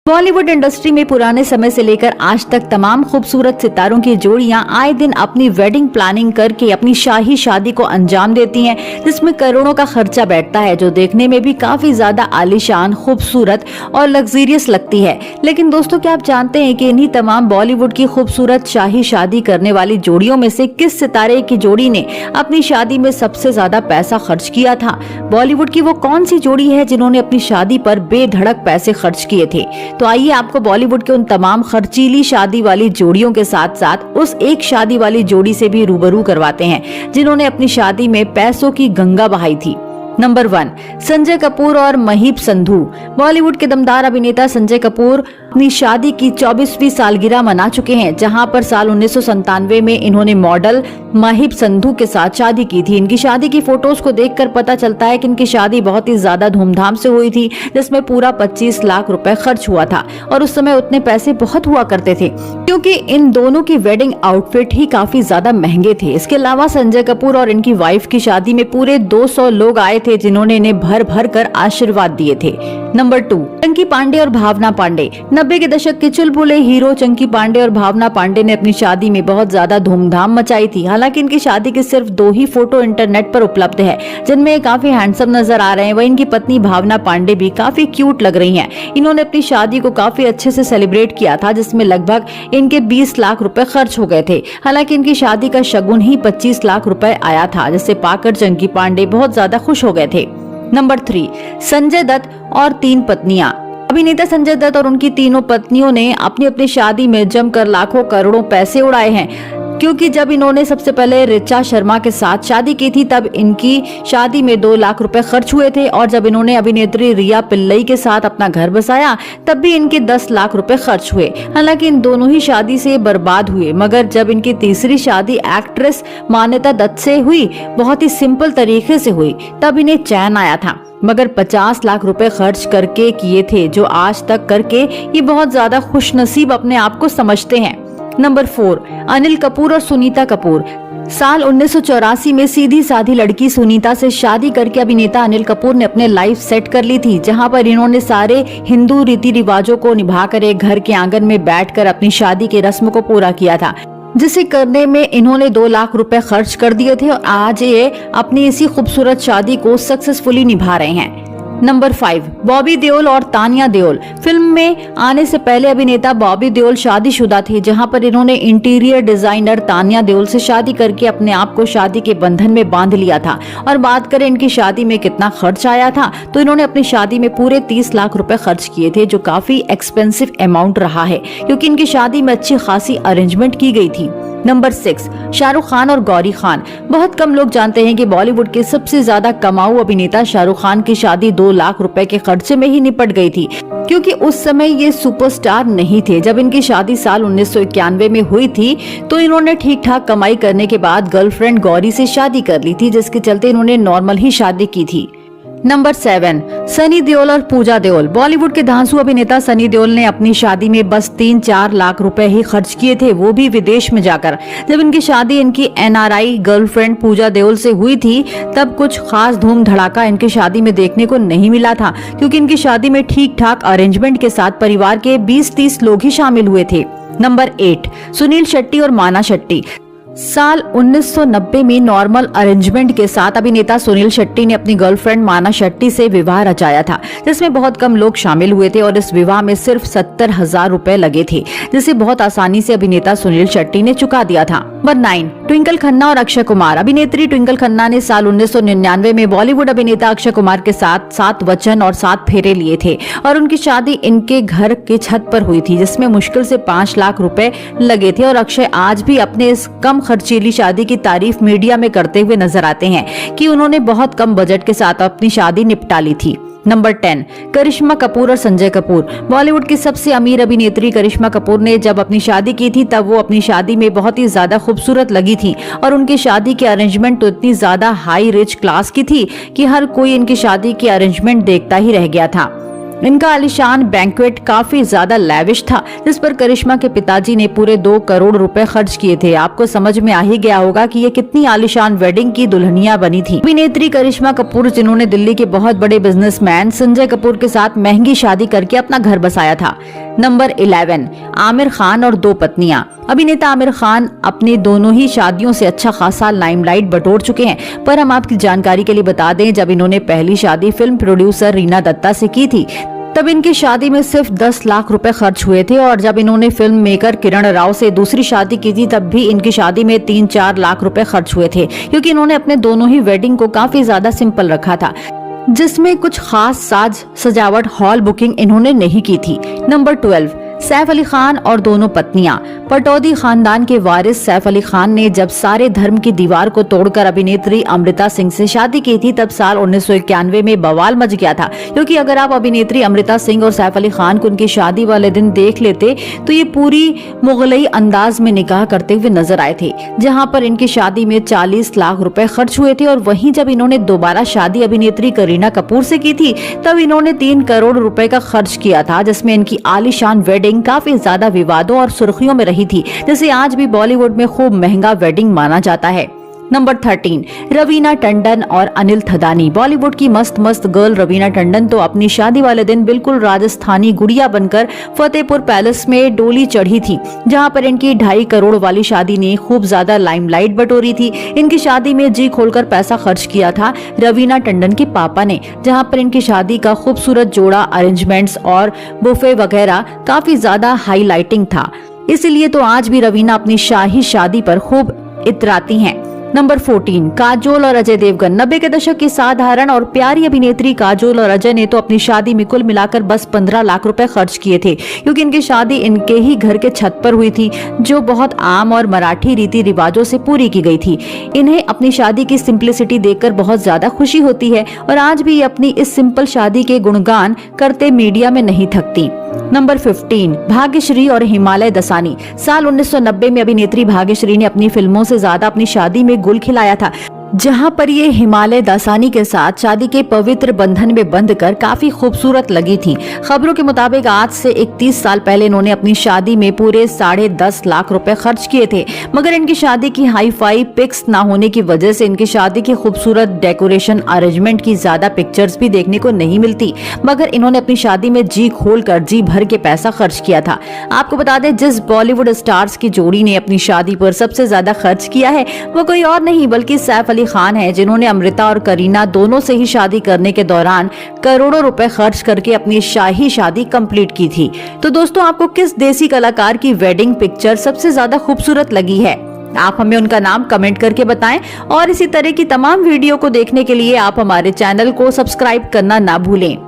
Bollywood industry में पुराने समय से लेकर आज तक तमाम खूबसूरत सितारों की जोड़ियां आए दिन अपनी वेडिंग प्लानिंग करके अपनी शाही शादी को अंजाम देती हैं, जिसमें करोड़ों का खर्चा बैठता है, जो देखने में भी काफी ज्यादा आलीशान, खूबसूरत और लग्जरियस लगती है। लेकिन दोस्तों, क्या आप जानते हैं कि इन्हीं तमाम बॉलीवुड की खूबसूरत शाही शादी करने वाली जोड़ियों में से किस सितारे की जोड़ी ने अपनी शादी में सबसे ज्यादा पैसा खर्च किया था? बॉलीवुड की वो कौन सी जोड़ी है जिन्होंने अपनी शादी पर बेधड़क पैसे खर्च किए थे? तो आइए आपको बॉलीवुड के उन तमाम खर्चीली शादी वाली जोड़ियों के साथ साथ उस एक शादी वाली जोड़ी से भी रूबरू करवाते हैं जिन्होंने अपनी शादी में पैसों की गंगा बहाई थी। नंबर 1, संजय कपूर और महीप संधू। बॉलीवुड के दमदार अभिनेता संजय कपूर अपनी शादी की 24वीं सालगिरह मना चुके हैं, जहां पर साल 1997 में इन्होंने मॉडल महीप संधू के साथ शादी की थी। इनकी शादी की फोटोज को देखकर पता चलता है कि इनकी शादी बहुत ही ज्यादा धूमधाम से हुई थी, जिसमें पूरा 25 लाख रुपए खर्च हुआ था और उस समय उतने पैसे बहुत हुआ करते थे क्योंकि इन दोनों की वेडिंग आउटफिट ही काफी ज्यादा महंगे थे। इसके अलावा संजय कपूर और इनकी वाइफ की शादी में पूरे 200 लोग आए थे जिन्होंने इन्हें भर भर कर आशीर्वाद दिए थे। नंबर 2, चंकी पांडे और भावना पांडे। 90 के दशक के चुलबुले हीरो चंकी पांडे और भावना पांडे ने अपनी शादी में बहुत ज्यादा धूमधाम मचाई थी। हालांकि इनकी शादी की सिर्फ 2 ही फोटो इंटरनेट पर उपलब्ध है, जिनमें काफी हैंडसम नजर आ रहे हैं। वहीं इनकी पत्नी भावना पांडे भी काफी क्यूट लग रही हैं। इन्होंने अपनी शादी को काफी अच्छे से सेलिब्रेट किया था, जिसमें लगभग इनके 20 लाख रुपए खर्च हो गए थे। हालांकि इनकी शादी का शगुन ही 25 लाख रुपए आया था, जिसे पाकर चंकी पांडे बहुत ज्यादा खुश हो गए थे। नंबर 3, संजय दत्त और 3 पत्नियां। अभिनेता संजय दत्त और उनकी तीनों पत्नियों ने अपनी अपनी शादी में जमकर लाखों करोड़ों पैसे उड़ाए हैं, क्योंकि जब इन्होंने सबसे पहले ऋचा शर्मा के साथ शादी की थी तब इनकी शादी में 2 लाख रुपए खर्च हुए थे और जब इन्होंने अभिनेत्री रिया पिल्लई के साथ अपना घर बसाया तब भी इनके 10 लाख रुपए खर्च हुए। हालांकि इन दोनों ही शादी से बर्बाद हुए, मगर जब इनकी तीसरी शादी एक्ट्रेस मान्यता दत्त से हुई, बहुत ही सिंपल तरीके से हुई, तब इन्हें चैन आया था। मगर 50 लाख रुपए खर्च करके किए थे, जो आज तक करके ये बहुत ज्यादा खुशनसीब अपने आप को समझते हैं। नंबर 4, अनिल कपूर और सुनीता कपूर। साल 1984 में सीधी साधी लड़की सुनीता से शादी करके अभिनेता अनिल कपूर ने अपने लाइफ सेट कर ली थी, जहां पर इन्होंने सारे हिंदू रीति रिवाजों को निभाकर एक घर के आंगन में बैठकर अपनी शादी की रस्म को पूरा किया था, जिसे करने में इन्होंने 2 लाख रुपए खर्च कर दिए थे और आज ये अपनी इसी खूबसूरत शादी को सक्सेसफुली निभा रहे हैं। नंबर 5, बॉबी देओल और तानिया देओल। फिल्म में आने से पहले अभिनेता बॉबी देओल शादीशुदा थे, जहां पर इन्होंने इंटीरियर डिजाइनर तानिया देओल से शादी करके अपने आप को शादी के बंधन में बांध लिया था। और बात करें इनकी शादी में कितना खर्च आया था, तो इन्होंने अपनी शादी में पूरे 30 लाख रुपए खर्च किए थे, जो काफी एक्सपेंसिव अमाउंट रहा है क्योंकि इनकी शादी में अच्छी खासी अरेंजमेंट की गई थी। नंबर 6, शाहरुख खान और गौरी खान। बहुत कम लोग जानते हैं कि बॉलीवुड के सबसे ज्यादा कमाऊ अभिनेता शाहरुख खान की शादी 2 लाख रुपए के खर्चे में ही निपट गई थी, क्योंकि उस समय ये सुपरस्टार नहीं थे। जब इनकी शादी साल 1991 में हुई थी तो इन्होंने ठीक ठाक कमाई करने के बाद गर्लफ्रेंड गौरी से शादी कर ली थी, जिसके चलते इन्होंने नॉर्मल ही शादी की थी। नंबर 7, सनी देओल और पूजा देओल। बॉलीवुड के धांसू अभिनेता सनी देओल ने अपनी शादी में बस 3-4 लाख रुपए ही खर्च किए थे, वो भी विदेश में जाकर। जब इनकी शादी इनकी NRI गर्लफ्रेंड पूजा देओल से हुई थी तब कुछ खास धूम धड़ाका इनकी शादी में देखने को नहीं मिला था, क्योंकि इनकी शादी में ठीक ठाक अरेंजमेंट के साथ परिवार के 20-30 लोग ही शामिल हुए थे। नंबर 8, सुनील शेट्टी और माना शेट्टी। साल 1990 में नॉर्मल अरेंजमेंट के साथ अभिनेता सुनील शेट्टी ने अपनी गर्लफ्रेंड माना शेट्टी से विवाह रचाया था, जिसमें बहुत कम लोग शामिल हुए थे और इस विवाह में सिर्फ 70,000 रुपए लगे थे, जिसे बहुत आसानी से अभिनेता सुनील शेट्टी ने चुका दिया था। नंबर 9, ट्विंकल खन्ना और अक्षय कुमार। अभिनेत्री ट्विंकल खन्ना ने साल 1999 में बॉलीवुड अभिनेता अक्षय कुमार के साथ 7 वचन और 7 फेरे लिए थे और उनकी शादी इनके घर की छत पर हुई थी, जिसमें मुश्किल से 5 लाख रुपए लगे थे। और अक्षय आज भी अपने इस कम खर्चीली शादी की तारीफ मीडिया में करते हुए नजर आते हैं कि उन्होंने बहुत कम बजट के साथ अपनी शादी निपटा ली थी। नंबर 10, करिश्मा कपूर और संजय कपूर। बॉलीवुड की सबसे अमीर अभिनेत्री करिश्मा कपूर ने जब अपनी शादी की थी तब वो अपनी शादी में बहुत ही ज्यादा खूबसूरत लगी थी और उनकी शादी की अरेंजमेंट तो इतनी ज्यादा हाई रिच क्लास की थी कि हर कोई इनकी शादी की अरेंजमेंट देखता ही रह गया था। इनका आलीशान बैंक्वेट काफी ज्यादा लैविश था, जिस पर करिश्मा के पिताजी ने पूरे 2 करोड़ रुपए खर्च किए थे। आपको समझ में आ ही गया होगा कि ये कितनी आलीशान वेडिंग की दुल्हनिया बनी थी। अभिनेत्री करिश्मा कपूर, जिन्होंने दिल्ली के बहुत बड़े बिजनेसमैन संजय कपूर के साथ महंगी शादी करके अपना घर बसाया था। नंबर 11, आमिर खान और 2 पत्नियां। अभिनेता आमिर खान अपनी दोनों ही शादियों से अच्छा खासा लाइमलाइट बटोर चुके हैं, पर हम आपकी जानकारी के लिए बता दें, जब इन्होंने पहली शादी फिल्म प्रोड्यूसर रीना दत्ता से की थी, तब इनकी शादी में सिर्फ 10 लाख रुपए खर्च हुए थे। और जब इन्होंने फिल्म मेकर किरण राव से दूसरी शादी की थी, तब भी इनकी शादी में 3-4 लाख रुपए खर्च हुए थे, क्योंकि इन्होंने अपने दोनों ही वेडिंग को काफी ज्यादा सिंपल रखा था, जिसमें कुछ खास साज सजावट हॉल बुकिंग इन्होंने नहीं की थी। नंबर 12, सैफ अली खान और दोनों पत्नियां। पटौदी खानदान के वारिस सैफ अली खान ने जब सारे धर्म की दीवार को तोड़कर अभिनेत्री अमृता सिंह से शादी की थी, तब साल 1991 में बवाल मच गया था, क्योंकि अगर आप अभिनेत्री अमृता सिंह और सैफ अली खान को उनकी शादी वाले दिन देख लेते तो ये पूरी मुगलई अंदाज में निकाह करते हुए नजर आए थे, जहां पर इनकी शादी में 40 लाख रुपए खर्च हुए थे। और वहीं जब इन्होंने दोबारा शादी अभिनेत्री करीना कपूर से की थी, तब इन्होंने 3 करोड़ रुपए का खर्च किया था, जिसमें इनकी आलीशान वेडिंग काफी ज्यादा विवादों और सुर्खियों में रही थी, जिसे आज भी बॉलीवुड में खूब महंगा वेडिंग माना जाता है। नंबर 13, रवीना टंडन और अनिल थदानी। बॉलीवुड की मस्त मस्त गर्ल रवीना टंडन तो अपनी शादी वाले दिन बिल्कुल राजस्थानी गुड़िया बनकर फतेहपुर पैलेस में डोली चढ़ी थी, जहां पर इनकी 2.5 करोड़ वाली शादी ने खूब ज्यादा लाइमलाइट बटोरी थी। इनकी शादी में जी खोलकर पैसा खर्च किया था रवीना टंडन के पापा ने, जहां पर इनकी शादी का खूबसूरत जोड़ा, अरेंजमेंट्स और बुफे वगैरह काफी ज्यादा हाईलाइटिंग था। इसलिए तो आज भी रवीना अपनी शाही शादी पर खूब इतराती हैं। नंबर 14, काजोल और अजय देवगन। 90 के दशक की साधारण और प्यारी अभिनेत्री काजोल और अजय ने तो अपनी शादी में कुल मिलाकर बस 15 लाख रुपए खर्च किए थे, क्योंकि इनकी शादी इनके ही घर के छत पर हुई थी, जो बहुत आम और मराठी रीति रिवाजों से पूरी की गई थी। इन्हें अपनी शादी की सिंप्लिसिटी देखकर बहुत ज्यादा खुशी होती है, और आज भी अपनी इस सिंपल शादी के गुणगान करते मीडिया में नहीं थकती। नंबर 15, भाग्यश्री और हिमालय दसानी। साल 1990 में अभिनेत्री भाग्यश्री ने अपनी फिल्मों से ज्यादा अपनी शादी में गुल खिलाया था, जहां पर ये हिमालय दासानी के साथ शादी के पवित्र बंधन में बंधकर काफी खूबसूरत लगी थी। खबरों के मुताबिक आज से 31 साल पहले इन्होंने अपनी शादी में पूरे 10.5 लाख रुपए खर्च किए थे, मगर इनकी शादी की हाई फाई पिक्स ना होने की वजह से इनकी शादी की खूबसूरत डेकोरेशन अरेंजमेंट की ज्यादा पिक्चर्स भी देखने को नहीं मिलती, मगर इन्होंने अपनी शादी में जी खोलकर जी भर के पैसा खर्च किया था। आपको बता दें, जिस बॉलीवुड स्टार्स की जोड़ी ने अपनी शादी पर सबसे ज्यादा खर्च किया है, वो कोई और नहीं बल्कि सैफ अली खान है, जिन्होंने अमृता और करीना दोनों से ही शादी करने के दौरान करोड़ों रुपए खर्च करके अपनी शाही शादी कंप्लीट की थी। तो दोस्तों, आपको किस देसी कलाकार की वेडिंग पिक्चर सबसे ज्यादा खूबसूरत लगी है? आप हमें उनका नाम कमेंट करके बताएं, और इसी तरह की तमाम वीडियो को देखने के लिए आप हमारे चैनल को सब्सक्राइब करना ना भूलें।